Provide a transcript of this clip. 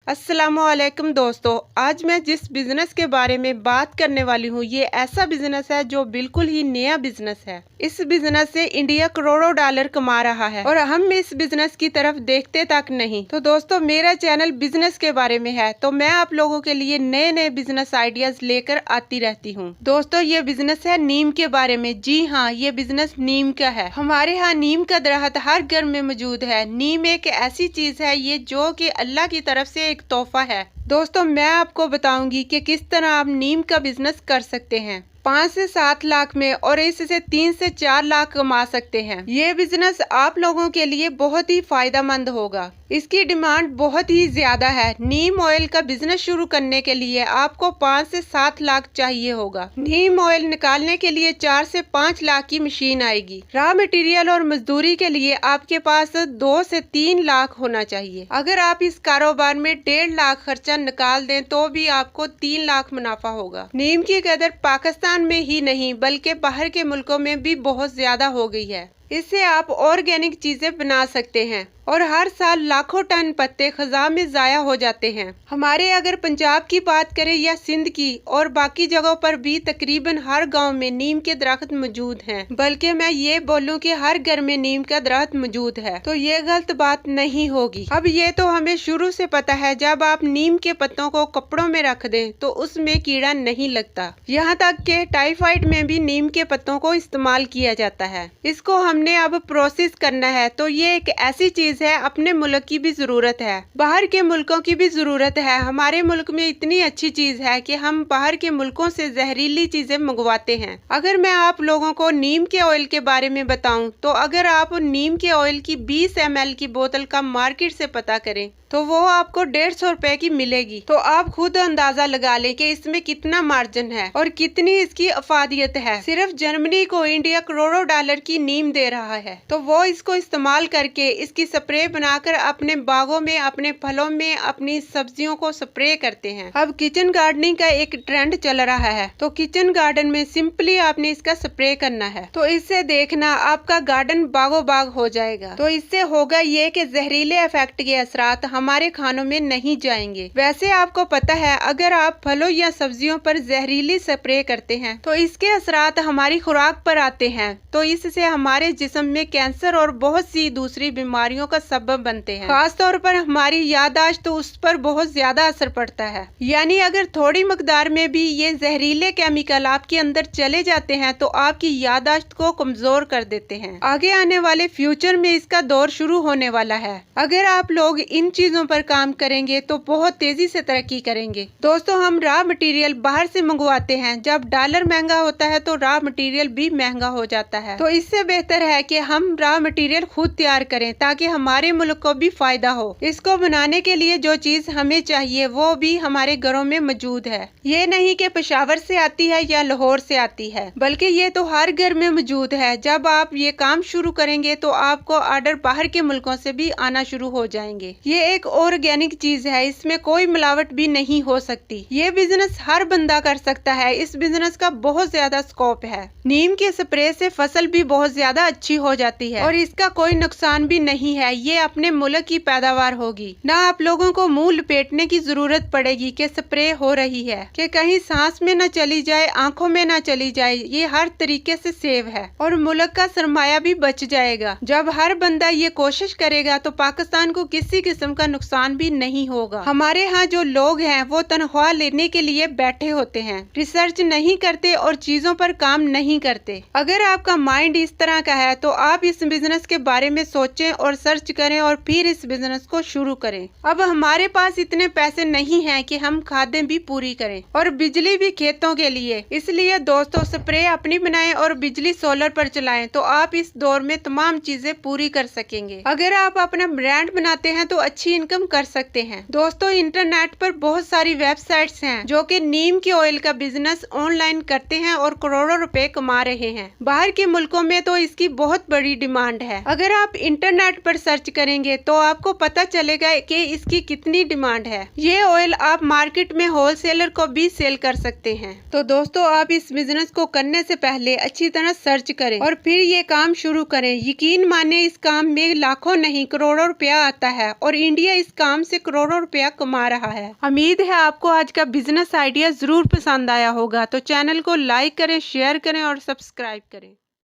अस्सलामुअलैकुम दोस्तों, आज मैं जिस बिज़नेस के बारे में बात करने वाली हूँ ये ऐसा बिज़नेस है जो बिल्कुल ही नया बिज़नेस है। इस बिज़नेस से इंडिया करोड़ों डॉलर कमा रहा है और हम इस बिज़नेस की तरफ देखते तक नहीं। तो दोस्तों, मेरा चैनल बिज़नेस के बारे में है तो मैं आप लोगों के लिए नए नए बिज़नेस आइडियाज लेकर आती रहती हूँ। दोस्तों, ये बिज़नेस है नीम के बारे में। जी हाँ, ये बिज़नेस नीम का है। हमारे यहाँ नीम का दरख्त हर घर में मौजूद है। नीम एक ऐसी चीज़ है ये जो कि अल्लाह की तरफ से एक तोहफा है। दोस्तों, मैं आपको बताऊंगी कि किस तरह आप नीम का बिजनेस कर सकते हैं 5 से 7 लाख में और इससे 3 से 4 लाख कमा सकते हैं। ये बिजनेस आप लोगों के लिए बहुत ही फायदेमंद होगा। इसकी डिमांड बहुत ही ज्यादा है। नीम ऑयल का बिजनेस शुरू करने के लिए आपको 5 से 7 लाख चाहिए होगा। नीम ऑयल निकालने के लिए 4 से 5 लाख की मशीन आएगी। रॉ मटेरियल और मजदूरी के लिए आपके पास 2 से 3 लाख होना चाहिए। अगर आप इस कारोबार में 1.5 लाख खर्चा निकाल दें तो भी आपको 3 लाख मुनाफा होगा। नीम की कदर पाकिस्तान में ही नहीं बल्कि बाहर के मुल्कों में भी बहुत ज्यादा हो गई है। इससे आप ऑर्गेनिक चीजें बना सकते हैं और हर साल लाखों टन पत्ते खजा में जाया हो जाते हैं। हमारे अगर पंजाब की बात करें या सिंध की और बाकी जगहों पर भी तकरीबन हर गांव में नीम के दरख्त मौजूद हैं। बल्कि मैं ये बोलूं कि हर घर में नीम का दरख्त मौजूद है तो ये गलत बात नहीं होगी। अब ये तो हमें शुरू से पता है, जब आप नीम के पत्तों को कपड़ों में रख दें तो उसमें कीड़ा नहीं लगता। यहाँ तक के टाइफाइड में भी नीम के पत्तों को इस्तेमाल किया जाता है। इसको हमने अब प्रोसेस करना है तो ये एक ऐसी चीज है, अपने मुल्क की भी जरूरत है, बाहर के मुल्कों की भी जरूरत है। हमारे मुल्क में इतनी अच्छी चीज है कि हम बाहर के मुल्कों से जहरीली चीजें मंगवाते हैं। अगर मैं आप लोगों को नीम के ऑयल के बारे में बताऊं तो अगर आप नीम के ऑयल की 20 ml की बोतल का मार्केट से पता करें तो वो आपको 150 रुपए की मिलेगी। तो आप खुद अंदाजा लगा लें कि इसमें कितना मार्जिन है और कितनी इसकी अफादियत है। सिर्फ जर्मनी को इंडिया करोड़ों डॉलर की नीम दे रहा है तो वो इसको इस्तेमाल करके इसकी स्प्रे बनाकर अपने बागों में, अपने फलों में, अपनी सब्जियों को स्प्रे करते हैं। अब किचन गार्डनिंग का एक ट्रेंड चल रहा है तो किचन गार्डन में सिंपली आपने इसका स्प्रे करना है तो इससे देखना आपका गार्डन बागो बाग हो जाएगा। तो इससे होगा ये कि जहरीले इफेक्ट के असरात हमारे खानों में नहीं जाएंगे। वैसे आपको पता है अगर आप फलों या सब्जियों पर जहरीली स्प्रे करते हैं तो इसके असरात हमारी खुराक पर आते हैं तो इससे हमारे जिस्म में कैंसर और बहुत सी दूसरी बीमारियों का सबब बनते हैं। खास तौर पर हमारी याददाश्त तो उस पर बहुत ज्यादा असर पड़ता है। यानी अगर थोड़ी मकदार में भी ये जहरीले केमिकल आपके अंदर चले जाते हैं तो आपकी याददाश्त को कमजोर कर देते हैं। आगे आने वाले फ्यूचर में इसका दौर शुरू होने वाला है। अगर आप लोग इन चीजों पर काम करेंगे तो बहुत तेजी से तरक्की करेंगे। दोस्तों, हम रॉ मटेरियल बाहर से मंगवाते हैं। जब डॉलर महंगा होता है तो रॉ मटेरियल भी महंगा हो जाता है। तो इससे बेहतर है कि हम रॉ मटेरियल खुद तैयार करें ताकि हमारे मुल्क को भी फायदा हो। इसको बनाने के लिए जो चीज हमें चाहिए वो भी हमारे घरों में मौजूद है। ये नहीं कि पेशावर से आती है या लाहौर से आती है, बल्कि ये तो हर घर में मौजूद है। जब आप ये काम शुरू करेंगे तो आपको ऑर्डर बाहर के मुल्कों से भी आना शुरू हो जाएंगे। ये एक ऑर्गेनिक चीज है, इसमें कोई मिलावट भी नहीं हो सकती। ये बिजनेस हर बंदा कर सकता है। इस बिजनेस का बहुत ज्यादा स्कोप है। नीम के स्प्रे से फसल भी बहुत ज्यादा अच्छी हो जाती है और इसका कोई नुकसान भी नहीं है। ये अपने मुल्क की पैदावार होगी। ना आप लोगों को मुंह लपेटने की जरूरत पड़ेगी कि स्प्रे हो रही है, कि कहीं सांस में न चली जाए, आंखों में न चली जाए। ये हर तरीके से सेव है और मुल्क का सरमाया भी बच जाएगा। जब हर बंदा ये कोशिश करेगा तो पाकिस्तान को किसी किस्म का नुकसान भी नहीं होगा। हमारे यहाँ जो लोग हैं वो तनख्वाह लेने के लिए बैठे होते हैं, रिसर्च नहीं करते और चीजों पर काम नहीं करते। अगर आपका माइंड इस तरह का है तो आप इस बिजनेस के बारे में सोचें और सर्च करें और फिर इस बिजनेस को शुरू करें। अब हमारे पास इतने पैसे नहीं हैं कि हम खादें भी पूरी करें और बिजली भी खेतों के लिए। इसलिए दोस्तों, स्प्रे अपनी बनाएं और बिजली सोलर पर चलाएं तो आप इस दौर में तमाम चीजें पूरी कर सकेंगे। अगर आप अपना ब्रांड बनाते हैं तो अच्छी इनकम कर सकते हैं। दोस्तों, इंटरनेट पर बहुत सारी वेबसाइट्स हैं जो कि नीम के ऑयल का बिजनेस ऑनलाइन करते हैं और करोड़ों रुपए कमा रहे हैं। बाहर के मुल्कों में तो इसकी बहुत बड़ी डिमांड है। अगर आप इंटरनेट पर सर्च करेंगे तो आपको पता चलेगा कि इसकी कितनी डिमांड है। ये ऑयल आप मार्केट में होलसेलर को भी सेल कर सकते हैं। तो दोस्तों, आप इस बिजनेस को करने से पहले अच्छी तरह सर्च करें और फिर ये काम शुरू करें। यकीन माने इस काम में लाखों नहीं करोड़ों रुपया आता है और इंडिया इंडिया इस काम से करोड़ों रुपया कमा रहा है। उम्मीद है आपको आज का बिजनेस आइडिया जरूर पसंद आया होगा। तो चैनल को लाइक करें, शेयर करें और सब्सक्राइब करें।